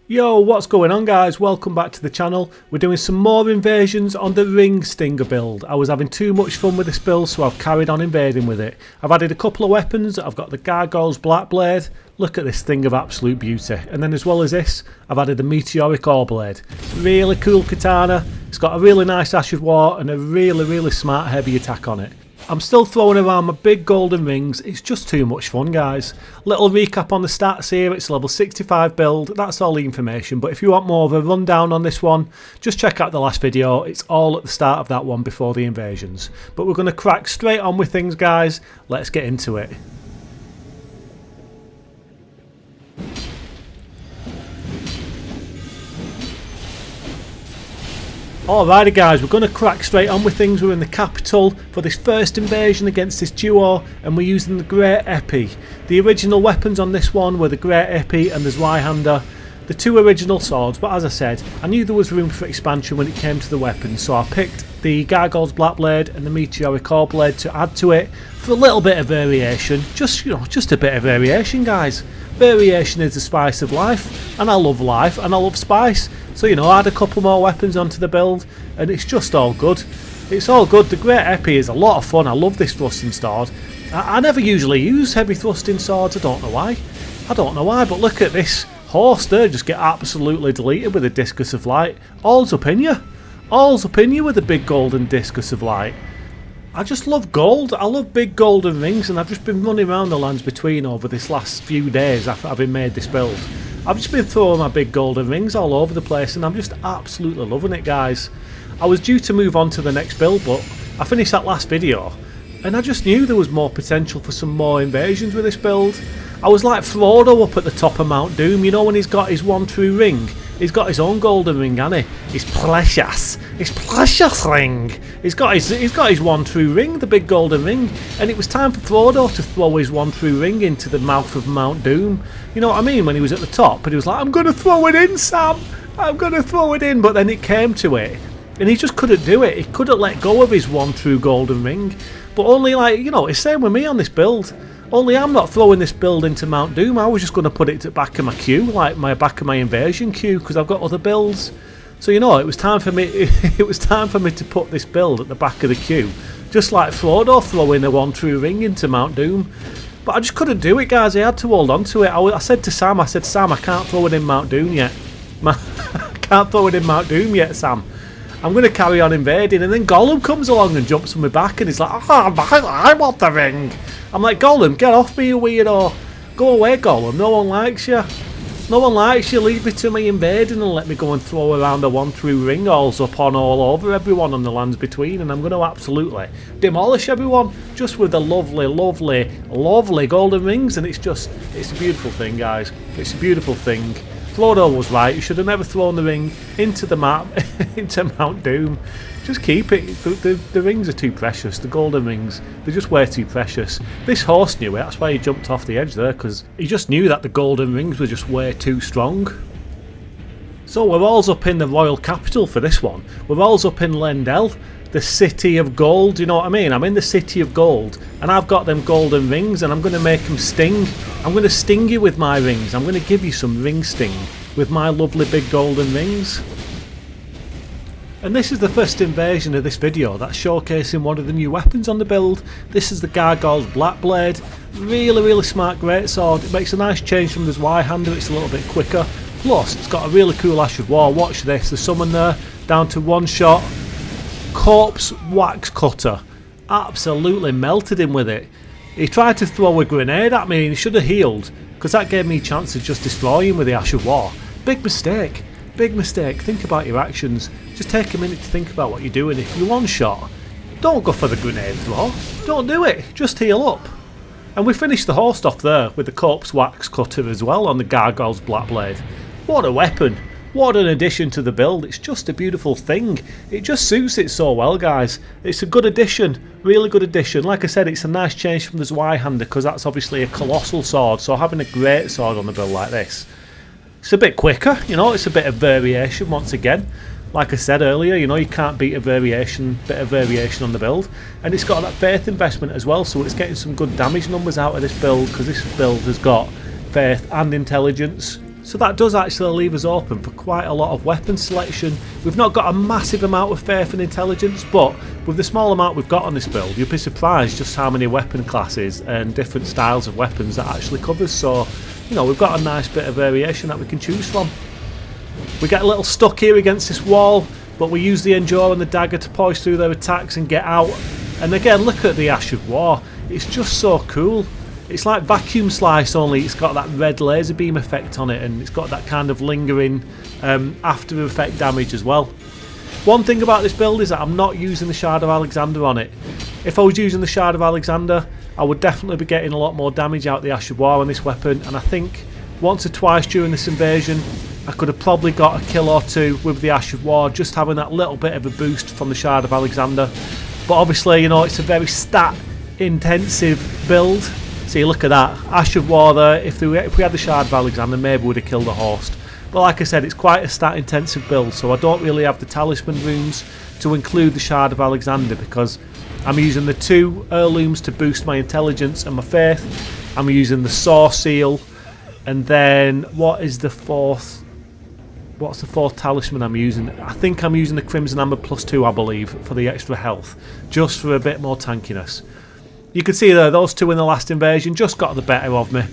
Yo, what's going on guys? Welcome back to the channel. We're doing some more invasions on the Ring Stinger build. I was having too much fun with this build, so I've carried on invading with it. I've added a couple of weapons. I've got the Gargoyle's Black Blade. Look at this thing of absolute beauty. And then as well as this, I've added the Meteoric Ore Blade. Really cool katana. It's got a really nice Ash of War and a really smart heavy attack on it. I'm still throwing around my big golden rings. It's just too much fun, guys. Little recap on the stats here. It's a level 65 build. That's all the information. But if you want more of a rundown on this one, just check out the last video. It's all at the start of that one before the invasions. But we're going to crack straight on with things, guys. Let's get into it. Alrighty guys, we're going to crack straight on with things. We're in the capital for this first invasion against this duo, and we're using the Great Epi. The original weapons on this one were the Great Epi and the Zweihander, the two original swords, but as I said, I knew there was room for expansion when it came to the weapons, so I picked the Gargoyle's Black Blade and the Meteoric Ore Blade to add to it for a little bit of variation. Just a bit of variation, guys. Variation is the spice of life, and I love spice. So add a couple more weapons onto the build and it's just all good. It's all good. The Great Epi is a lot of fun. I love this thrusting sword. I never usually use heavy thrusting swords. I don't know why, but look at this horse there just get absolutely deleted with a discus of light. All's up in you with a big golden discus of light. I just love gold. I love big golden rings, and I've just been running around the lands between over this last few days after having made this build. I've just been throwing my big golden rings all over the place, and I'm just absolutely loving it, guys. I was due to move on to the next build, but I finished that last video, and I just knew there was more potential for some more invasions with this build. I was like Frodo up at the top of Mount Doom, when he's got his one true ring. He's got his own golden ring, hasn't he? His precious ring. He's got his one true ring, the big golden ring, and it was time for Frodo to throw his one true ring into the mouth of Mount Doom. You know what I mean? When he was at the top, and he was like, "I'm gonna throw it in, Sam. I'm gonna throw it in." But then it came to it, and he just couldn't do it. He couldn't let go of his one true golden ring. But only it's same with me on this build. Only I'm not throwing this build into Mount Doom. I was just going to put it to the back of my queue, like my back of my invasion queue, because I've got other builds. So it was time for me. It was time for me to put this build at the back of the queue, just like Frodo throwing a one true ring into Mount Doom. But I just couldn't do it, guys. I had to hold on to it. I said to Sam, Sam, I can't throw it in Mount Doom yet. I can't throw it in Mount Doom yet, Sam. I'm going to carry on invading, and then Gollum comes along and jumps on my back, and he's like, I want the ring. I'm like, Gollum, get off me, you weirdo. Go away, Gollum. No one likes you. No one likes you. Leave me to me invading and let me go and throw around the one true ring all over everyone on the lands between, and I'm going to absolutely demolish everyone just with the lovely golden rings, and it's a beautiful thing, guys. It's a beautiful thing. Frodo was right. You should have never thrown the ring into the map, into Mount Doom. Just keep it. The rings are too precious. The golden rings, they're just way too precious. This horse knew it. That's why he jumped off the edge there, because he just knew that the golden rings were just way too strong. So we're all up in the royal capital for this one. We're all up in Lendel, the city of gold. You know what I mean? I'm in the city of gold, and I've got them golden rings, and I'm going to make them sting. I'm going to sting you with my rings. I'm going to give you some ring sting with my lovely big golden rings. And this is the first invasion of this video that's showcasing one of the new weapons on the build. This is the Gargoyle's Black Blade. Really smart greatsword. It makes a nice change from the Zweihander. It's a little bit quicker. Plus, it's got a really cool Ash of War. Watch this. The summon there, down to one shot. Corpse Wax Cutter. Absolutely melted him with it. He tried to throw a grenade at me, and he should have healed, because that gave me a chance to just destroy him with the Ash of War. Big mistake. Big mistake. Think about your actions. Just take a minute to think about what you're doing. If you're one shot, don't go for the grenade throw. Don't do it. Just heal up. And we finished the host off there with the Corpse Wax Cutter as well on the Gargoyle's Black Blade. What a weapon. What an addition to the build. It's just a beautiful thing. It just suits it so well, guys. It's a good addition. Really good addition. Like I said, it's a nice change from the Zweihander, because that's obviously a colossal sword. So having a great sword on the build like this, it's a bit quicker, it's a bit of variation once again. Like I said earlier, you can't beat a bit of variation on the build. And it's got that faith investment as well, so it's getting some good damage numbers out of this build, because this build has got faith and intelligence. So that does actually leave us open for quite a lot of weapon selection. We've not got a massive amount of faith and intelligence, but with the small amount we've got on this build, you'll be surprised just how many weapon classes and different styles of weapons that actually covers. So, you know, we've got a nice bit of variation that we can choose from. We get a little stuck here against this wall, but we use the Endure and the dagger to push through their attacks and get out. And again, look at the Ash of War. It's just so cool. It's like Vacuum Slice, only it's got that red laser beam effect on it, and it's got that kind of lingering after effect damage as well. One thing about this build is that I'm not using the Shard of Alexander on it. If I was using the Shard of Alexander, I would definitely be getting a lot more damage out of the Ash of War on this weapon, and I think once or twice during this invasion I could have probably got a kill or two with the Ash of War, just having that little bit of a boost from the Shard of Alexander. But obviously, you know, it's a very stat intensive build. See, look at that, Ash of War there. If we had the Shard of Alexander, maybe we would have killed the host. But like I said, it's quite a stat intensive build, so I don't really have the talisman runes to include the Shard of Alexander, because I'm using the 2 heirlooms to boost my intelligence and my faith. I'm using the Saw Seal, and then what is the fourth? What's the 4th talisman I'm using? I think I'm using the Crimson Amber +2, I believe, for the extra health, just for a bit more tankiness. You can see there, those 2 in the last invasion just got the better of me.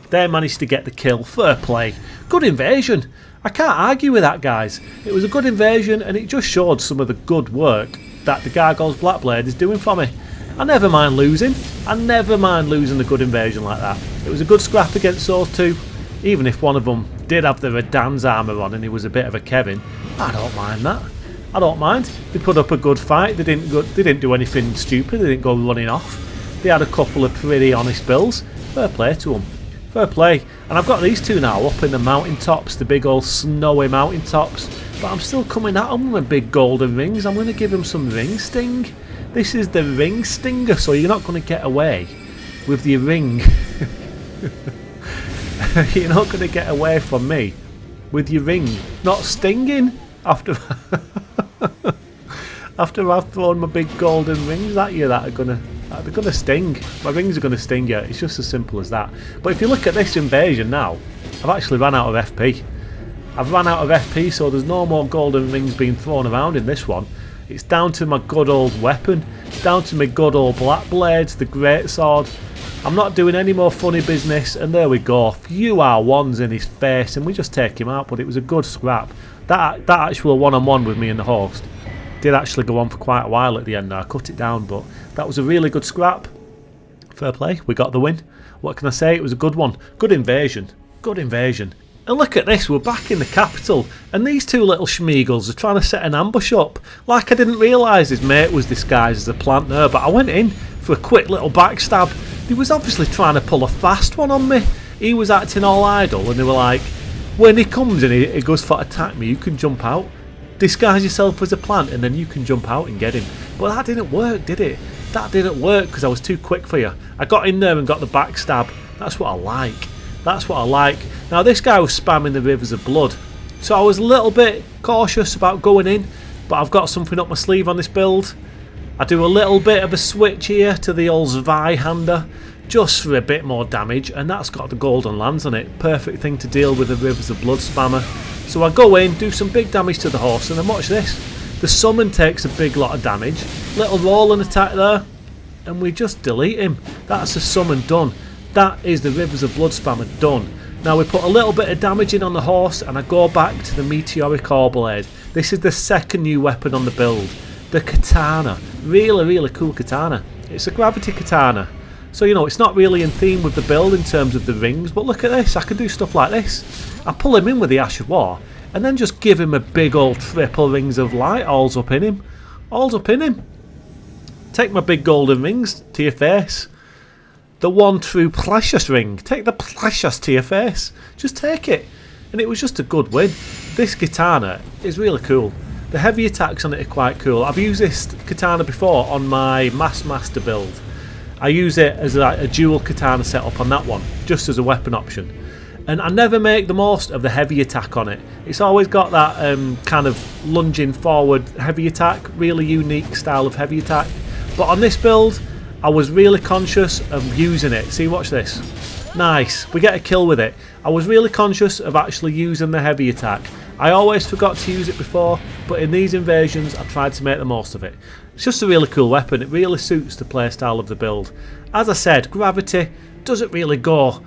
They managed to get the kill. Fair play. Good invasion. I can't argue with that, guys. It was a good invasion, and it just showed some of the good work that the Gargoyle's Blackblade is doing for me. I never mind losing. I never mind losing a good invasion like that. It was a good scrap against those 2. Even if one of them did have the Radan's armour on and he was a bit of a Kevin, I don't mind that. I don't mind. They put up a good fight. They didn't do anything stupid. They didn't go running off. They had a couple of pretty honest builds. Fair play to them. Fair play. And I've got these 2 now up in the mountain tops, the big old snowy mountain tops. But I'm still coming at them with big golden rings. I'm going to give them some ring sting. This is the ring stinger, so you're not going to get away with your ring. You're not going to get away from me with your ring not stinging after after I've thrown my big golden rings at you that are gonna sting. My rings are gonna sting you. It's just as simple as that. But if you look at this invasion now, I've actually ran out of FP. I've run out of FP, so there's no more golden rings being thrown around in this one. It's down to my good old weapon. It's down to my good old black blades, the greatsword. I'm not doing any more funny business, and there we go. Few R1s in his face, and we just take him out. But it was a good scrap. That actual one-on-one with me and the host did actually go on for quite a while at the end. Now I cut it down, but that was a really good scrap. Fair play. We got the win. What can I say? It was a good one. Good invasion. Good invasion. And look at this, we're back in the capital, and these 2 little schmeagles are trying to set an ambush up. Like, I didn't realise his mate was disguised as a plant there, but I went in for a quick little backstab. He was obviously trying to pull a fast one on me. He was acting all idle, and they were like, when he comes and he goes for attack me, you can jump out. Disguise yourself as a plant, and then you can jump out and get him. But that didn't work, did it? That didn't work because I was too quick for you. I got in there and got the backstab. That's what I like. That's what I like. Now this guy was spamming the rivers of blood, so I was a little bit cautious about going in, but I've got something up my sleeve on this build. I do a little bit of a switch here to the old Zweihander, just for a bit more damage, and that's got the golden lands on it. Perfect thing to deal with the rivers of blood spammer. So I go in, do some big damage to the horse, and then watch this. The summon takes a big lot of damage. Little roll and attack there, and we just delete him. That's a summon done. That is the rivers of blood spammer done. Now we put a little bit of damage in on the horse, and I go back to the meteoric ore blade. This is the 2nd new weapon on the build. The katana. Really cool katana. It's a gravity katana. So, you know, it's not really in theme with the build in terms of the rings, but look at this. I can do stuff like this. I pull him in with the Ash of War, and then just give him a big old triple rings of light. All's up in him. All's up in him. Take my big golden rings to your face. The one true precious ring. Take the precious to your face. Just take it. And it was just a good win. This katana is really cool. The heavy attacks on it are quite cool. I've used this katana before on my Master build. I use it as a dual katana setup on that one, just as a weapon option. And I never make the most of the heavy attack on it. It's always got that kind of lunging forward heavy attack, really unique style of heavy attack. But on this build, I was really conscious of using it. See, watch this. Nice, we get a kill with it. I was really conscious of actually using the heavy attack. I always forgot to use it before, but in these invasions I tried to make the most of it. It's just a really cool weapon, it really suits the playstyle of the build. As I said, gravity doesn't really go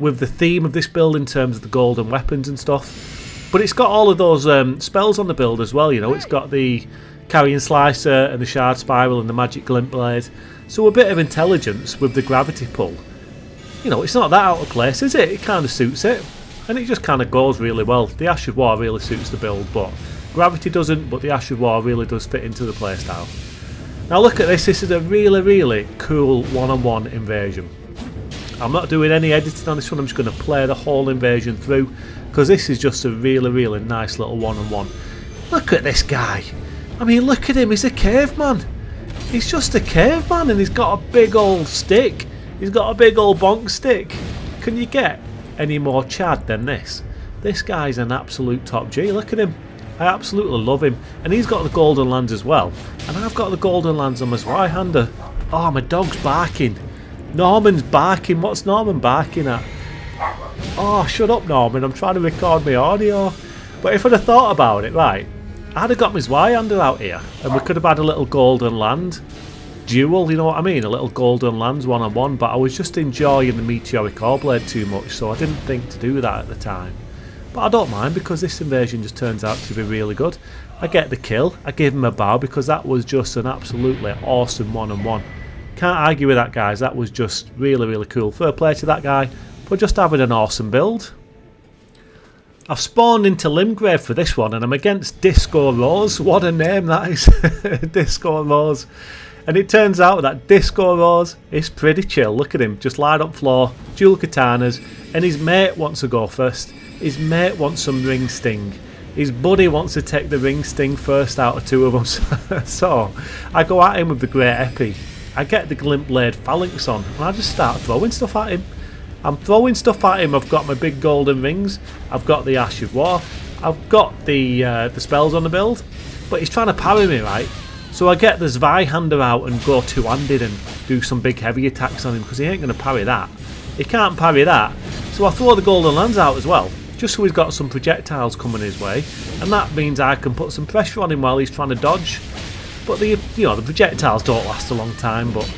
with the theme of this build in terms of the golden weapons and stuff. But it's got all of those spells on the build as well, you know. It's got the Carrion Slicer and the Shard Spiral and the Magic Glint Blade. So a bit of intelligence with the gravity pull. You know, it's not that out of place, is it? It kind of suits it. And it just kind of goes really well. The Ash of War really suits the build, but gravity doesn't, but the Ash of War really does fit into the playstyle. Now look at this, this is a really, really cool one-on-one invasion. I'm not doing any editing on this one, I'm just going to play the whole invasion through, because this is just a really, really nice little one-on-one. Look at this guy. I mean, look at him, he's a caveman. He's just a caveman and he's got a big old stick. He's got a big old bonk stick. Can you get any more Chad than this? This guy's an absolute top G, look at him. I absolutely love him. And he's got the golden lands as well. And I've got the golden lands on my Zweihander. Oh, my dog's barking. Norman's barking. What's Norman barking at? Oh, shut up, Norman. I'm trying to record my audio. But if I'd have thought about it, right, I'd have got my Zweihander out here. And we could have had a little golden land duel, you know what I mean? A little golden lands one-on-one. But I was just enjoying the Meteoric Oreblade too much. So I didn't think to do that at the time. But I don't mind because this invasion just turns out to be really good. I get the kill. I give him a bow because that was just an absolutely awesome one-on-one. Can't argue with that, guys. That was just really, really cool. Fair play to that guy for just having an awesome build. I've spawned into Limgrave for this one and I'm against Disco Rose. What a name that is. Disco Rose. And it turns out that Disco Rose is pretty chill. Look at him. Just light up floor, dual katanas, and his mate wants to go first. His mate wants some ring sting. His buddy wants to take the ring sting first out of two of them. So I go at him with the Great Epi. I get the Glint Blade Phalanx on and I just start throwing stuff at him. I'm throwing stuff at him. I've got my big golden rings. I've got the Ash of War. I've got the spells on the build. But he's trying to parry me, right? So I get the Zweihander out and go two-handed and do some big heavy attacks on him because he ain't going to parry that. He can't parry that. So I throw the golden lands out as well, just so he's got some projectiles coming his way, and that means I can put some pressure on him while he's trying to dodge. But the projectiles don't last a long time, but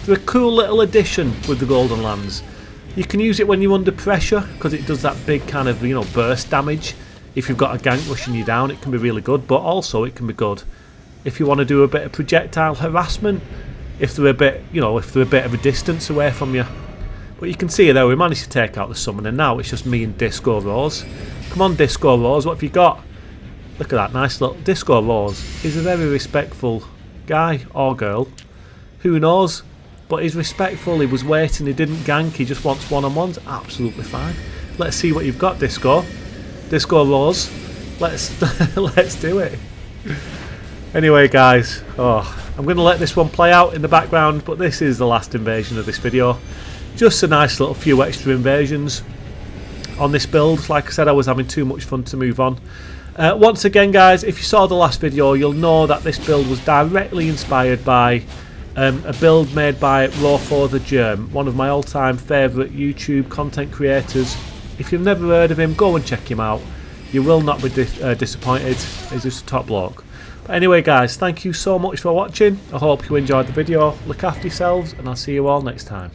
they're a cool little addition with the golden lands. You can use it when you're under pressure because it does that big kind of burst damage. If you've got a gank rushing you down, it can be really good, but also it can be good if you want to do a bit of projectile harassment, if they're a bit of a distance away from you. But you can see there, we managed to take out the summon, and now it's just me and Disco Rose. Come on, Disco Rose, what have you got? Look at that nice little Disco Rose. He's a very respectful guy or girl. Who knows? But he's respectful, he was waiting, he didn't gank, he just wants one-on-ones. Absolutely fine. Let's see what you've got, Disco. Disco Rose. Let's do it. Anyway, guys, I'm going to let this one play out in the background, but this is the last invasion of this video. Just a nice little few extra invasions on this build. Like I said, I was having too much fun to move on. Once again, guys, if you saw the last video, you'll know that this build was directly inspired by a build made by Rofo the Germ, one of my all-time favourite YouTube content creators. If you've never heard of him, go and check him out. You will not be disappointed. He's just a top bloke. But anyway, guys, thank you so much for watching. I hope you enjoyed the video. Look after yourselves, and I'll see you all next time.